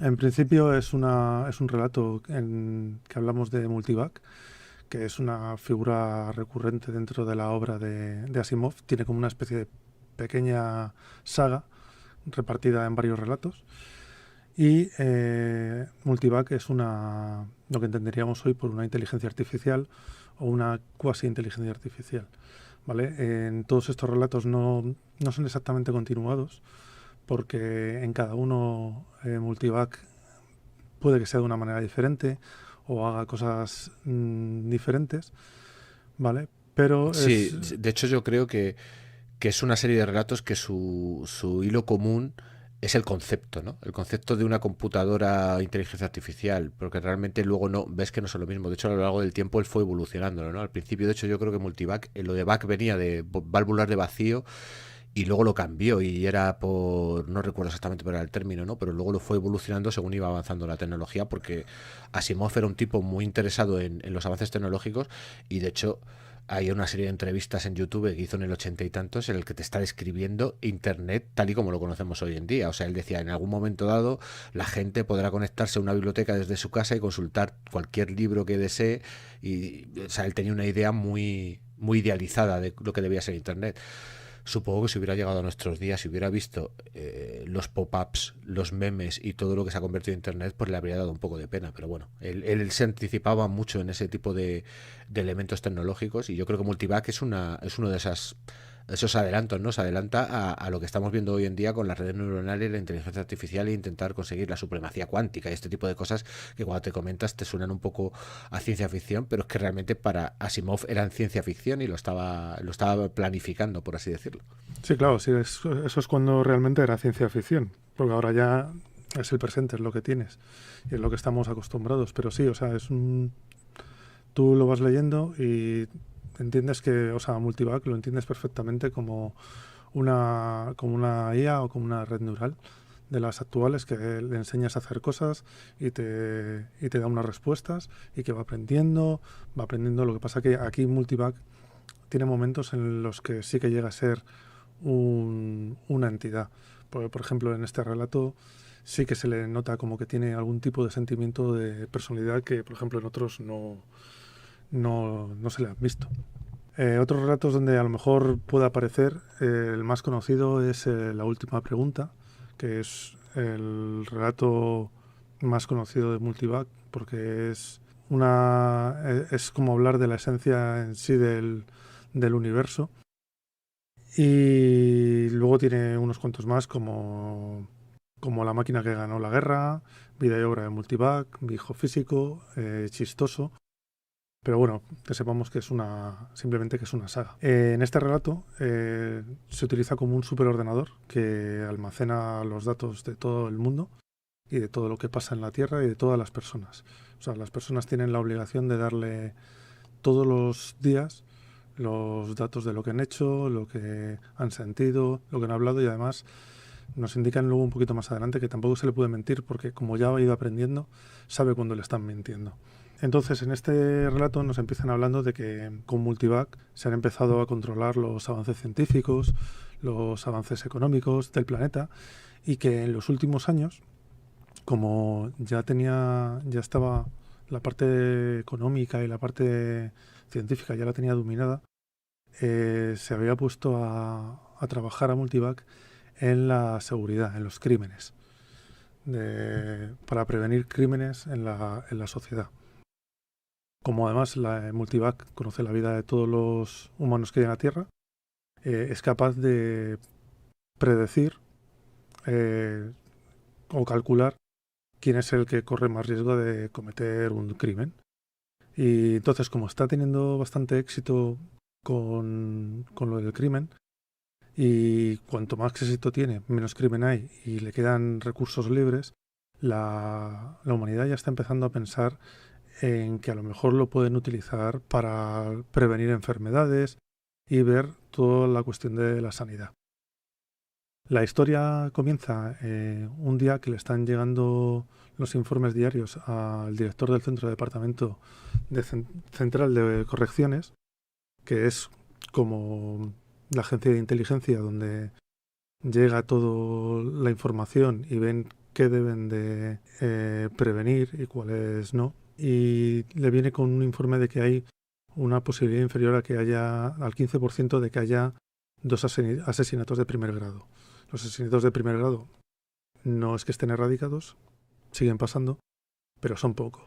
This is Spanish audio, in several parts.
En principio es un relato que hablamos de Multivac, que es una figura recurrente dentro de la obra de Asimov. Tiene como una especie de pequeña saga repartida en varios relatos. Y Multivac es lo que entenderíamos hoy por una inteligencia artificial o una cuasi inteligencia artificial. ¿Vale? En todos estos relatos no son exactamente continuados, porque en cada uno Multivac puede que sea de una manera diferente o haga cosas diferentes, ¿vale? Pero Sí, de hecho yo creo que es una serie de relatos que su hilo común es el concepto, ¿no? El concepto de una computadora inteligencia artificial, porque realmente luego no ves que no son lo mismo. De hecho, a lo largo del tiempo él fue evolucionándolo, ¿no? Al principio, de hecho, yo creo que Multivac, lo de Vac venía de válvulas de vacío y luego lo cambió y era por, no recuerdo exactamente cuál era el término, ¿no? Pero luego lo fue evolucionando según iba avanzando la tecnología, porque Asimov era un tipo muy interesado en los avances tecnológicos y de hecho hay una serie de entrevistas en YouTube que hizo en el ochenta y tantos en el que te está describiendo Internet tal y como lo conocemos hoy en día. O sea, él decía, en algún momento dado la gente podrá conectarse a una biblioteca desde su casa y consultar cualquier libro que desee. Y, o sea, él tenía una idea muy idealizada de lo que debía ser Internet. Supongo que si hubiera llegado a nuestros días, si hubiera visto los pop-ups, los memes y todo lo que se ha convertido en Internet, pues le habría dado un poco de pena. Pero bueno, él se anticipaba mucho en ese tipo de elementos tecnológicos y yo creo que Multivac es uno de esos adelantos, ¿no? Se adelanta a lo que estamos viendo hoy en día con las redes neuronales, la inteligencia artificial e intentar conseguir la supremacía cuántica y este tipo de cosas que cuando te comentas te suenan un poco a ciencia ficción, pero es que realmente para Asimov eran ciencia ficción y lo estaba planificando, por así decirlo. sí, claro, sí, eso es cuando realmente era ciencia ficción, porque ahora ya es el presente, es lo que tienes y es lo que estamos acostumbrados. Pero sí, o sea, tú lo vas leyendo y entiendes que, o sea, Multivac lo entiendes perfectamente como una IA o como una red neural de las actuales que le enseñas a hacer cosas y te da unas respuestas y que va aprendiendo. Lo que pasa que aquí Multivac tiene momentos en los que sí que llega a ser una entidad. Por ejemplo, en este relato sí que se le nota como que tiene algún tipo de sentimiento de personalidad que, por ejemplo, en otros no se le han visto. Otros relatos donde a lo mejor puede aparecer, el más conocido es La última pregunta, que es el relato más conocido de Multivac, porque es como hablar de la esencia en sí del universo. Y luego tiene unos cuantos más como La máquina que ganó la guerra, Vida y obra de Multivac, Viejo físico, Chistoso. Pero bueno, que sepamos que simplemente que es una saga. En este relato se utiliza como un superordenador que almacena los datos de todo el mundo y de todo lo que pasa en la Tierra y de todas las personas. O sea, las personas tienen la obligación de darle todos los días los datos de lo que han hecho, lo que han sentido, lo que han hablado, y además nos indican luego un poquito más adelante que tampoco se le puede mentir porque como ya ha ido aprendiendo, sabe cuando le están mintiendo. Entonces, en este relato nos empiezan hablando de que con Multivac se han empezado a controlar los avances científicos, los avances económicos del planeta, y que en los últimos años, como ya estaba la parte económica y la parte científica ya la tenía dominada, se había puesto a trabajar a Multivac en la seguridad, en los crímenes, para prevenir crímenes en la sociedad. Como además la Multivac conoce la vida de todos los humanos que llegan a Tierra, es capaz de predecir eh, o calcular quién es el que corre más riesgo de cometer un crimen. Y entonces, como está teniendo bastante éxito con lo del crimen, y cuanto más éxito tiene, menos crimen hay y le quedan recursos libres, la humanidad ya está empezando a pensar en que a lo mejor lo pueden utilizar para prevenir enfermedades y ver toda la cuestión de la sanidad. La historia comienza un día que le están llegando los informes diarios al director del centro de departamento central de correcciones, que es como la agencia de inteligencia donde llega toda la información y ven qué deben de prevenir y cuáles no. Y le viene con un informe de que hay una posibilidad inferior a que haya al 15% de que haya 2 asesinatos de primer grado. Los asesinatos de primer grado no es que estén erradicados, siguen pasando, pero son pocos.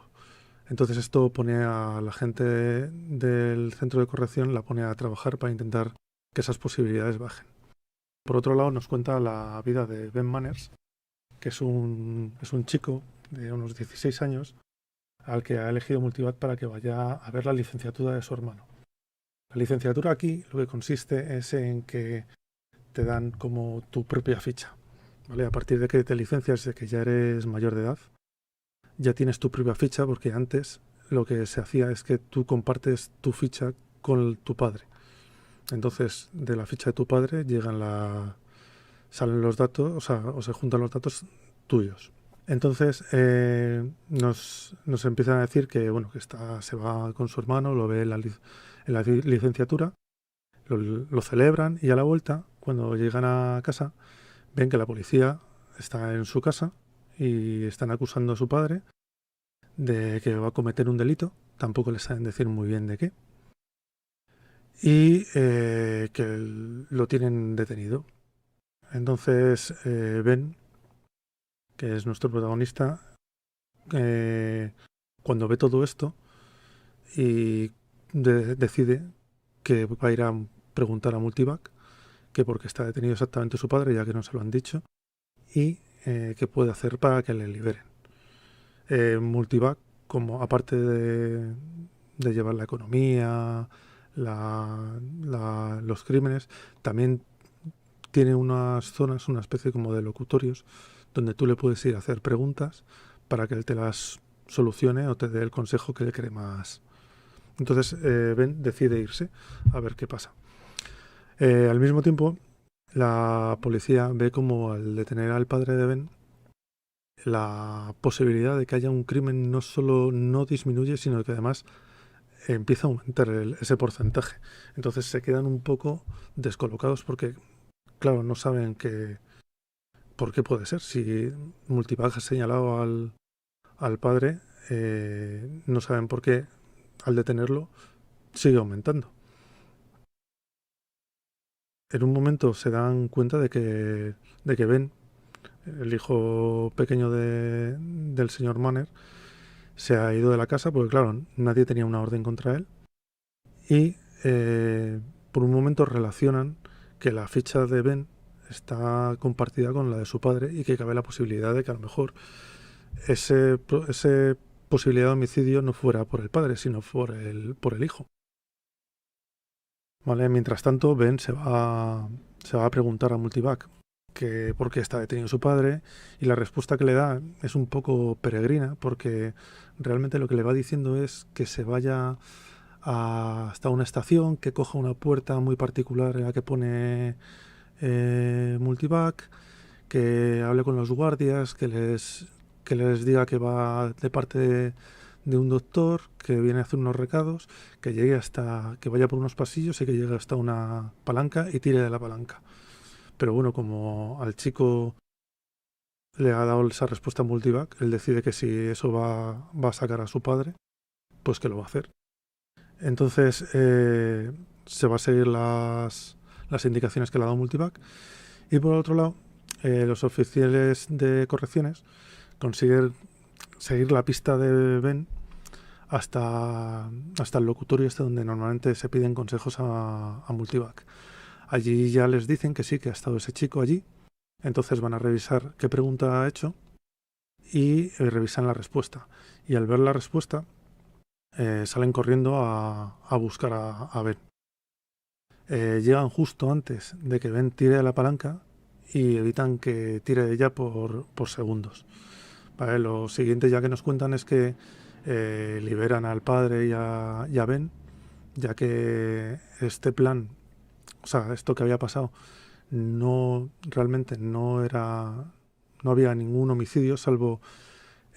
Entonces esto pone a la gente del centro de corrección, la pone a trabajar para intentar que esas posibilidades bajen. Por otro lado, nos cuenta la vida de Ben Manners, que es un chico de unos 16 años al que ha elegido Multivac para que vaya a ver la licenciatura de su hermano. La licenciatura aquí lo que consiste es en que te dan como tu propia ficha, ¿vale? A partir de que te licencias, de que ya eres mayor de edad, ya tienes tu propia ficha, porque antes lo que se hacía es que tú compartes tu ficha con tu padre. Entonces, de la ficha de tu padre salen los datos, o se juntan los datos tuyos. Entonces nos empiezan a decir que bueno, que se va con su hermano, lo ve en la licenciatura, lo celebran, y a la vuelta, cuando llegan a casa, ven que la policía está en su casa y están acusando a su padre de que va a cometer un delito, tampoco les saben decir muy bien de qué, y que lo tienen detenido. Entonces Ben, que es nuestro protagonista, cuando ve todo esto y decide que va a ir a preguntar a Multivac que por qué está detenido exactamente su padre, ya que no se lo han dicho, y qué puede hacer para que le liberen. Multivac, como aparte de llevar la economía, los crímenes, también tiene unas zonas, una especie como de locutorios, donde tú le puedes ir a hacer preguntas para que él te las solucione o te dé el consejo que le cree más. Entonces Ben decide irse a ver qué pasa. Al mismo tiempo, la policía ve como al detener al padre de Ben, la posibilidad de que haya un crimen no solo no disminuye, sino que además empieza a aumentar ese porcentaje. Entonces se quedan un poco descolocados porque, claro, no saben por qué puede ser. Si Multivac ha señalado al padre, no saben por qué al detenerlo sigue aumentando. En un momento se dan cuenta de que Ben, el hijo pequeño del señor Manner, se ha ido de la casa porque, claro, nadie tenía una orden contra él. Y por un momento relacionan que la ficha de Ben está compartida con la de su padre y que cabe la posibilidad de que a lo mejor ese posibilidad de homicidio no fuera por el padre, sino por el hijo. Vale, mientras tanto, Ben se va a preguntar a Multivac que por qué está detenido su padre, y la respuesta que le da es un poco peregrina, porque realmente lo que le va diciendo es que se vaya hasta una estación, que coja una puerta muy particular en la que pone Multivac, que hable con los guardias, que les diga que va de parte de un doctor que viene a hacer unos recados, que vaya por unos pasillos y que llegue hasta una palanca y tire de la palanca. Pero bueno, como al chico le ha dado esa respuesta a Multivac, él decide que si eso va a sacar a su padre, pues que lo va a hacer. Entonces se va a seguir las indicaciones que le ha dado Multivac, y por otro lado los oficiales de correcciones consiguen seguir la pista de Ben hasta el locutorio donde normalmente se piden consejos a Multivac. Allí ya les dicen que sí, que ha estado ese chico allí. Entonces van a revisar qué pregunta ha hecho y revisan la respuesta. Y al ver la respuesta salen corriendo a buscar a Ben. Llegan justo antes de que Ben tire de la palanca y evitan que tire de ella por segundos. Vale, lo siguiente ya que nos cuentan es que liberan al padre y a Ben, ya que este plan, o sea, esto que había pasado, realmente no había ningún homicidio salvo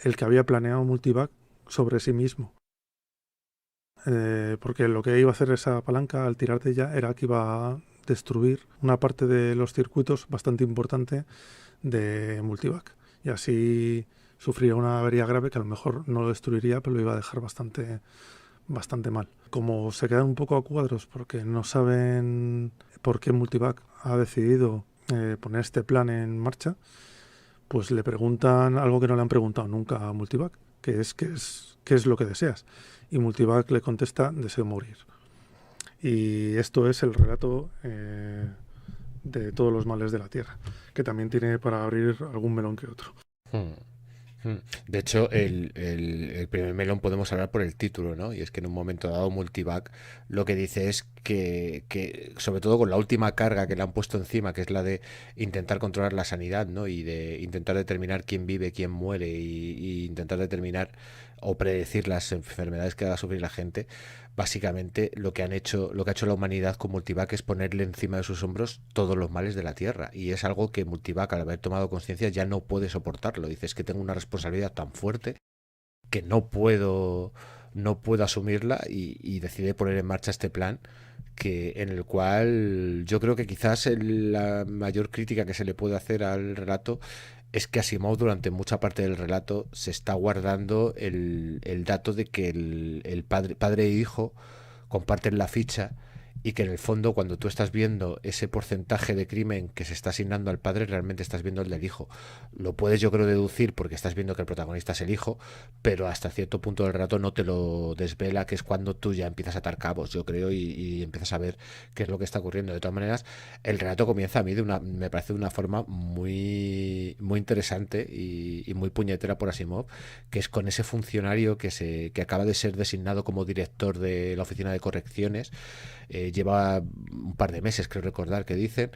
el que había planeado Multivac sobre sí mismo. Porque lo que iba a hacer esa palanca al tirar de ella era que iba a destruir una parte de los circuitos bastante importante de Multivac. y así sufriría una avería grave que a lo mejor no lo destruiría, pero lo iba a dejar bastante mal. Como se quedan un poco a cuadros porque no saben por qué Multivac ha decidido poner este plan en marcha, pues le preguntan algo que no le han preguntado nunca a Multivac, que es qué es lo que deseas. Y Multivac le contesta, deseo morir. Y esto es el relato de todos los males de la Tierra, que también tiene para abrir algún melón que otro. Hmm. De hecho, el primer melón podemos hablar por el título, ¿no? Y es que en un momento dado Multivac lo que dice es que, sobre todo con la última carga que le han puesto encima, que es la de intentar controlar la sanidad, ¿no? Y de intentar determinar quién vive, quién muere y intentar determinar o predecir las enfermedades que va a sufrir la gente. Básicamente lo que ha hecho la humanidad con Multivac es ponerle encima de sus hombros todos los males de la Tierra. Y es algo que Multivac, al haber tomado conciencia, ya no puede soportarlo. Dice, es que tengo una responsabilidad tan fuerte que no puedo asumirla y decide poner en marcha este plan en el cual yo creo que quizás la mayor crítica que se le puede hacer al relato es que Asimov durante mucha parte del relato se está guardando el dato de que el padre e hijo comparten la ficha y que en el fondo cuando tú estás viendo ese porcentaje de crimen que se está asignando al padre, realmente estás viendo el del hijo. Lo puedes yo creo deducir porque estás viendo que el protagonista es el hijo, pero hasta cierto punto del rato no te lo desvela, que es cuando tú ya empiezas a atar cabos, yo creo, y empiezas a ver qué es lo que está ocurriendo. De todas maneras, el relato comienza a mí me parece de una forma muy interesante y muy puñetera por Asimov, que es con ese funcionario que acaba de ser designado como director de la oficina de correcciones. Lleva un par de meses, creo recordar que dicen,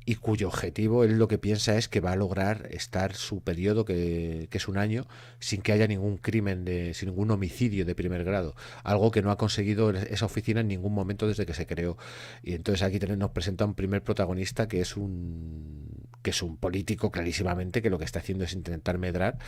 y cuyo objetivo, él lo que piensa es que va a lograr estar su periodo, que es un año, sin que haya ningún crimen, sin ningún homicidio de primer grado, algo que no ha conseguido esa oficina en ningún momento desde que se creó. Y entonces aquí nos presenta un primer protagonista que es un político clarísimamente, que lo que está haciendo es intentar medrar,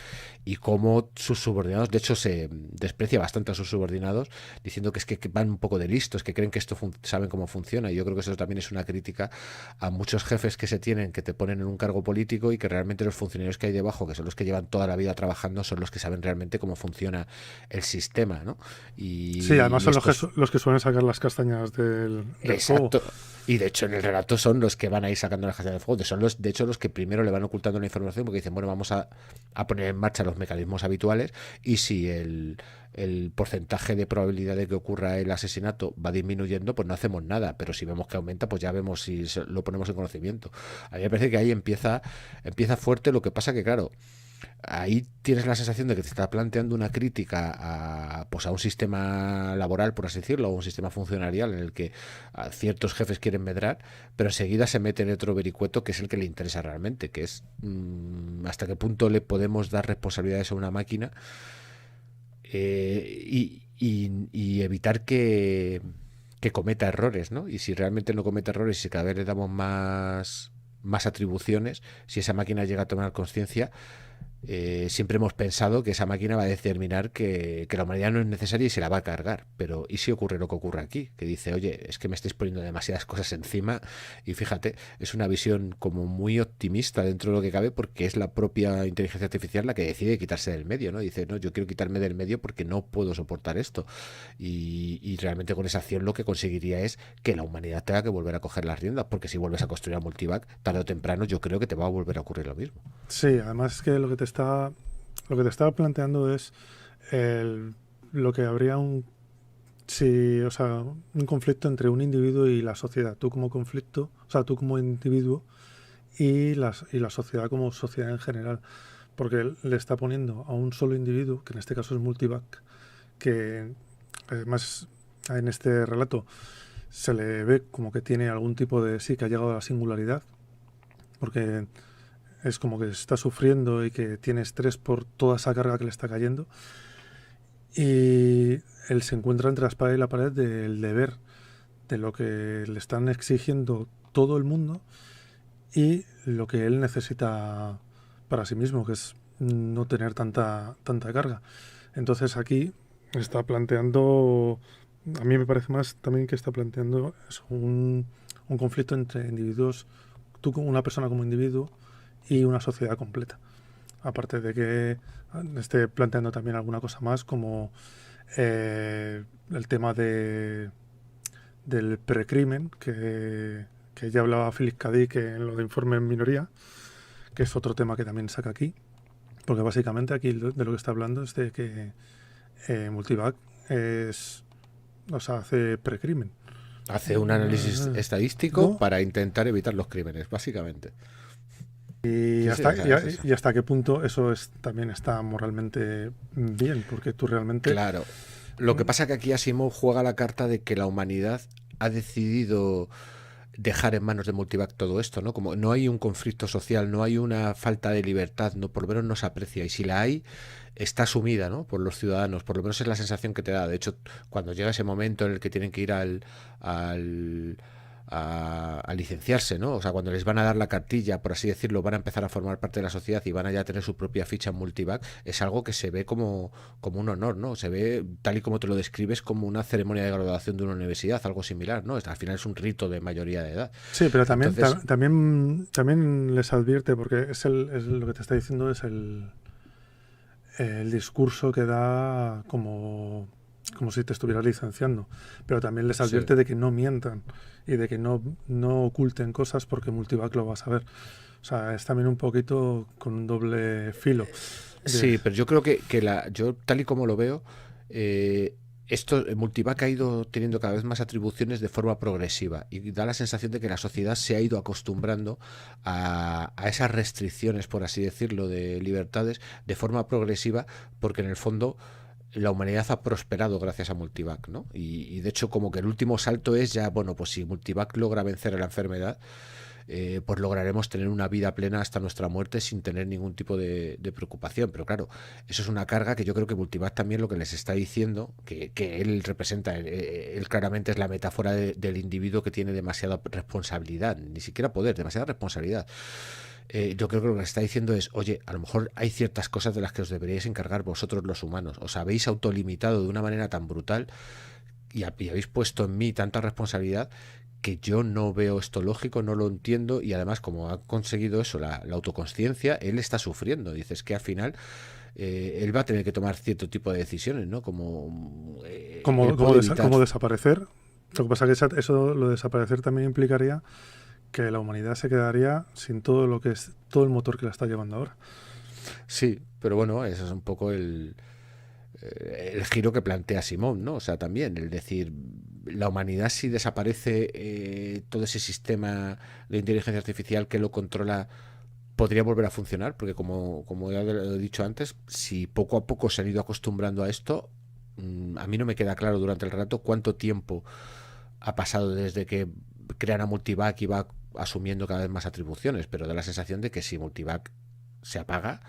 y cómo sus subordinados, de hecho se desprecia bastante a sus subordinados, diciendo que es que van un poco de listos, que creen que esto saben cómo funciona. Y yo creo que eso también es una crítica a muchos jefes que se tienen, que te ponen en un cargo político y que realmente los funcionarios que hay debajo, que son los que llevan toda la vida trabajando, son los que saben realmente cómo funciona el sistema, ¿no? Sí, además Y son estos, los que suelen sacar las castañas del fuego. exacto. Y de hecho en el relato son los que van a ir sacando las castañas del fuego. Son de hecho los que primero le van ocultando la información porque dicen, bueno, vamos a poner en marcha los mecanismos habituales y si el porcentaje de probabilidad de que ocurra el asesinato va disminuyendo, pues no hacemos nada, pero si vemos que aumenta, pues ya vemos si lo ponemos en conocimiento. A mí me parece que ahí empieza fuerte, lo que pasa que claro, ahí tienes la sensación de que te está planteando una crítica pues a un sistema laboral, por así decirlo, o un sistema funcionarial en el que ciertos jefes quieren medrar, pero enseguida se mete en otro vericueto que es el que le interesa realmente, que es hasta qué punto le podemos dar responsabilidades a una máquina y evitar que cometa errores, ¿no? Y si realmente no comete errores y si cada vez le damos más atribuciones, si esa máquina llega a tomar conciencia, siempre hemos pensado que esa máquina va a determinar que la humanidad no es necesaria y se la va a cargar. Pero ¿y si ocurre lo que ocurre aquí? Que dice, oye, es que me estáis poniendo demasiadas cosas encima. Y fíjate, es una visión como muy optimista dentro de lo que cabe, porque es la propia inteligencia artificial la que decide quitarse del medio, ¿no? Dice, no, yo quiero quitarme del medio porque no puedo soportar esto. Y realmente con esa acción lo que conseguiría es que la humanidad tenga que volver a coger las riendas, porque si vuelves a construir a Multivac, tarde o temprano yo creo que te va a volver a ocurrir lo mismo. Sí, además es que lo que te estaba planteando es lo que habría o sea, un conflicto entre un individuo y la sociedad. Tú como conflicto, o sea, tú como individuo y la sociedad como sociedad en general. Porque él le está poniendo a un solo individuo, que en este caso es Multivac, que además en este relato se le ve como que tiene algún tipo de sí, que ha llegado a la singularidad, porque es como que está sufriendo y que tiene estrés por toda esa carga que le está cayendo. Y él se encuentra entre la espada y la pared del deber, de lo que le están exigiendo todo el mundo y lo que él necesita para sí mismo, que es no tener tanta carga. Entonces aquí está planteando, a mí me parece más también que está planteando un conflicto entre individuos, tú como una persona como individuo y una sociedad completa. aparte de que esté planteando también alguna cosa más, como el tema del precrimen, que ya hablaba Philip K. Dick en lo de informe en minoría, que es otro tema que también saca aquí, porque básicamente aquí de lo que está hablando es de que Multivac hace precrimen. Hace un análisis estadístico ¿no? para intentar evitar los crímenes, básicamente. Y Sí, sí, o sea, es eso. hasta qué punto eso también está moralmente bien, porque tú realmente... Claro. Lo que pasa que aquí Asimov juega la carta de que la humanidad ha decidido dejar en manos de Multivac todo esto, ¿no? Como no hay un conflicto social, no hay una falta de libertad, no, por lo menos no se aprecia. Y si la hay, está asumida, ¿no? Por los ciudadanos, por lo menos es la sensación que te da. De hecho, cuando llega ese momento en el que tienen que ir al a licenciarse, ¿no? O sea, cuando les van a dar la cartilla, por así decirlo, van a empezar a formar parte de la sociedad y van a ya tener su propia ficha en Multivac, es algo que se ve como un honor, ¿no? Se ve, tal y como te lo describes, como una ceremonia de graduación de una universidad, algo similar, ¿no? Al final es un rito de mayoría de edad. Sí, pero también, Entonces, también les advierte, porque es lo que te está diciendo es el discurso que da como si te estuvieras licenciando, pero también les sí. advierte de que no mientan y de que no oculten cosas porque Multivac lo va a saber. O sea, es también un poquito con un doble filo. Sí, pero yo creo que yo tal y como lo veo, Multivac ha ido teniendo cada vez más atribuciones de forma progresiva y da la sensación de que la sociedad se ha ido acostumbrando a esas restricciones, por así decirlo, de libertades de forma progresiva, porque en el fondo la humanidad ha prosperado gracias a Multivac, ¿no? Y de hecho como que el último salto es ya, bueno, pues si Multivac logra vencer a la enfermedad, pues lograremos tener una vida plena hasta nuestra muerte sin tener ningún tipo de preocupación. Pero claro, eso es una carga que yo creo que Multivac también lo que les está diciendo, que él representa, él claramente es la metáfora del individuo que tiene demasiada responsabilidad, ni siquiera poder, demasiada responsabilidad. Yo creo que lo que está diciendo es, oye, a lo mejor hay ciertas cosas de las que os deberíais encargar vosotros los humanos. Os habéis autolimitado de una manera tan brutal y habéis puesto en mí tanta responsabilidad que yo no veo esto lógico, no lo entiendo, y además como ha conseguido eso, la autoconsciencia, él está sufriendo. Dices que al final él va a tener que tomar cierto tipo de decisiones, ¿no? Como él puede evitar... Como desaparecer. Lo que pasa es que eso, lo de desaparecer también implicaría que la humanidad se quedaría sin todo lo que es todo el motor que la está llevando ahora. Sí, pero bueno, eso es un poco el giro que plantea Simón, ¿no? O sea, también el decir, la humanidad si desaparece todo ese sistema de inteligencia artificial que lo controla, podría volver a funcionar, porque como ya lo he dicho antes, si poco a poco se han ido acostumbrando a esto, a mí no me queda claro durante el rato cuánto tiempo ha pasado desde que crean a Multivac y va asumiendo cada vez más atribuciones, pero da la sensación de que si Multivac se apaga,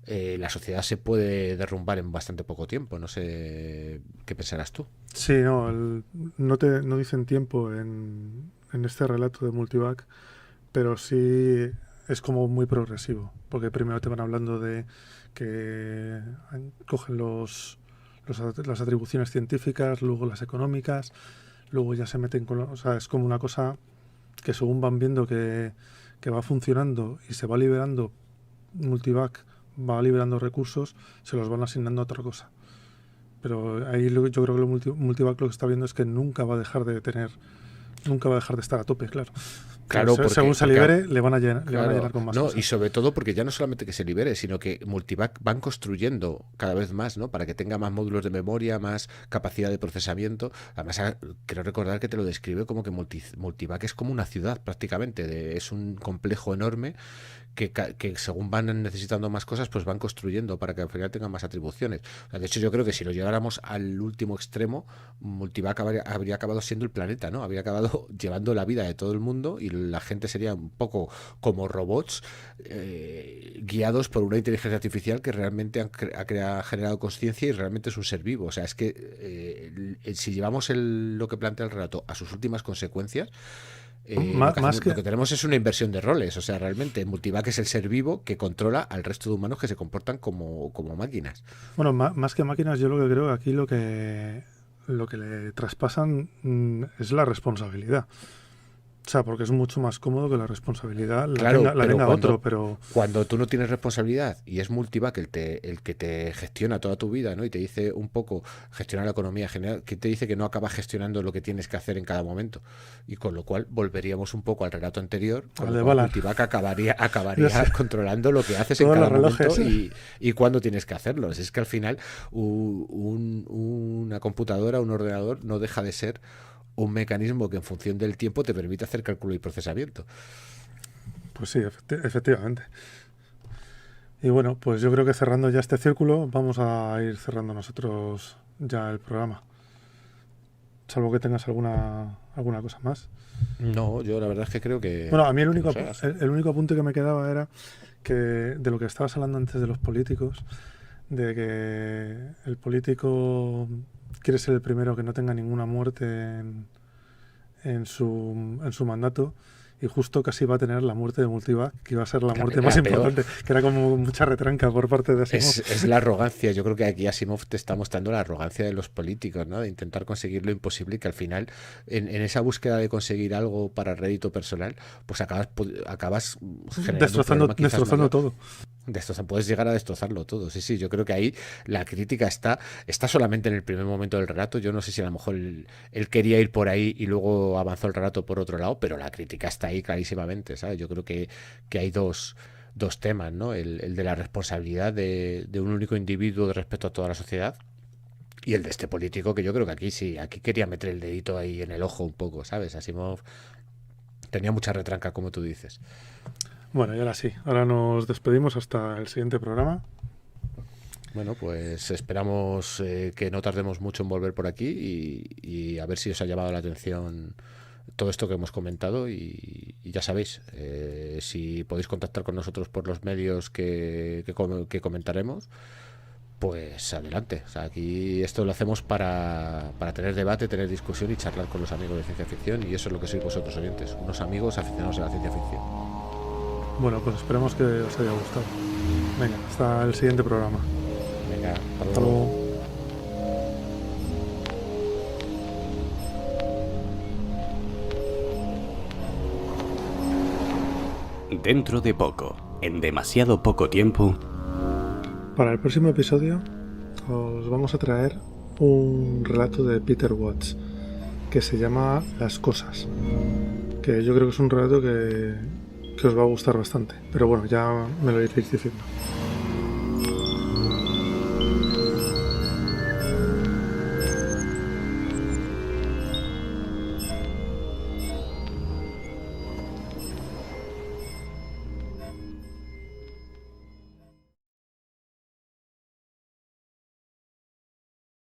la sociedad se puede derrumbar en bastante poco tiempo. No sé qué pensarás tú. Sí, no, no dicen tiempo en este relato de Multivac, pero sí es como muy progresivo, porque primero te van hablando de que cogen las atribuciones científicas, luego las económicas, luego ya se meten con... O sea, es como una cosa que según van viendo que va funcionando y se va liberando, Multivac va liberando recursos, se los van asignando a otra cosa. Pero ahí yo creo que Multivac lo que está viendo es que nunca va a dejar de estar a tope, claro. Claro, Según se libere, le van a claro, llenar con más cosas. Y sobre todo porque ya no solamente que se libere, sino que Multivac van construyendo cada vez más, ¿no? Para que tenga más módulos de memoria, más capacidad de procesamiento. Además, quiero recordar que te lo describe como que Multivac es como una ciudad prácticamente, es un complejo enorme que según van necesitando más cosas, pues van construyendo para que al final tengan más atribuciones. O sea, de hecho, yo creo que si lo lleváramos al último extremo, Multivac habría acabado siendo el planeta, ¿no? Habría acabado llevando la vida de todo el mundo y la gente sería un poco como robots guiados por una inteligencia artificial que realmente ha generado conciencia y realmente es un ser vivo. O sea, es que si llevamos lo que plantea el relato a sus últimas consecuencias, lo que tenemos es una inversión de roles. O sea, realmente Multivac es el ser vivo que controla al resto de humanos que se comportan como máquinas. Bueno, más que máquinas, yo lo que creo que aquí lo que le traspasan es la responsabilidad. O sea, porque es mucho más cómodo que la responsabilidad Claro, la pero tenga otro, pero cuando tú no tienes responsabilidad y es Multivac el que te gestiona toda tu vida, ¿no? Y te dice un poco gestionar la economía general, que te dice que no acabas gestionando lo que tienes que hacer en cada momento. Y con lo cual volveríamos un poco al relato anterior, con al lo de cual Valar, Multivac ya sé, acabaría controlando lo que haces en todos los cada momento relojes. y cuándo tienes que hacerlo. Es que al final una computadora, un ordenador, no deja de ser un mecanismo que en función del tiempo te permite hacer cálculo y procesamiento. Pues sí, efectivamente. Y bueno, pues yo creo que cerrando ya este círculo, vamos a ir cerrando nosotros ya el programa. Salvo que tengas alguna cosa más. No, yo la verdad es que creo Bueno, a mí que no sé. el único apunte que me quedaba era que de lo que estabas hablando antes de los políticos, de que el político quiere ser el primero que no tenga ninguna muerte en su mandato, y justo casi va a tener la muerte de Multivac, que iba a ser la muerte más Peor. importante, que era como mucha retranca por parte de Asimov. Es la arrogancia. Yo creo que aquí Asimov te está mostrando la arrogancia de los políticos, ¿no? De intentar conseguir lo imposible y que al final, en esa búsqueda de conseguir algo para rédito personal, pues acabas generando un problema quizás Destrozando mayor. todo. Puedes llegar a destrozarlo todo. Sí, sí, yo creo que ahí la crítica está solamente en el primer momento del relato. Yo no sé si a lo mejor él quería ir por ahí y luego avanzó el relato por otro lado, pero la crítica está ahí clarísimamente, ¿sabes? Yo creo que hay dos temas, ¿no? El de la responsabilidad de un único individuo respecto a toda la sociedad y el de este político, que yo creo que aquí sí, aquí quería meter el dedito ahí en el ojo un poco, ¿sabes? Asimov tenía mucha retranca, como tú dices. Bueno, y ahora sí, ahora nos despedimos hasta el siguiente programa. Bueno, pues esperamos que no tardemos mucho en volver por aquí y a ver si os ha llamado la atención todo esto que hemos comentado y ya sabéis, si podéis contactar con nosotros por los medios que comentaremos, pues adelante. O sea, aquí esto lo hacemos para tener debate, tener discusión y charlar con los amigos de ciencia ficción, y eso es lo que sois vosotros oyentes, unos amigos aficionados a la ciencia ficción. Bueno, pues esperemos que os haya gustado. Venga, hasta el siguiente programa. Venga, hasta Hasta luego. luego. Dentro de poco, en demasiado poco tiempo. Para el próximo episodio os vamos a traer un relato de Peter Watts que se llama Las cosas, que yo creo que es un relato que os va a gustar bastante, pero bueno, ya me lo iréis diciendo.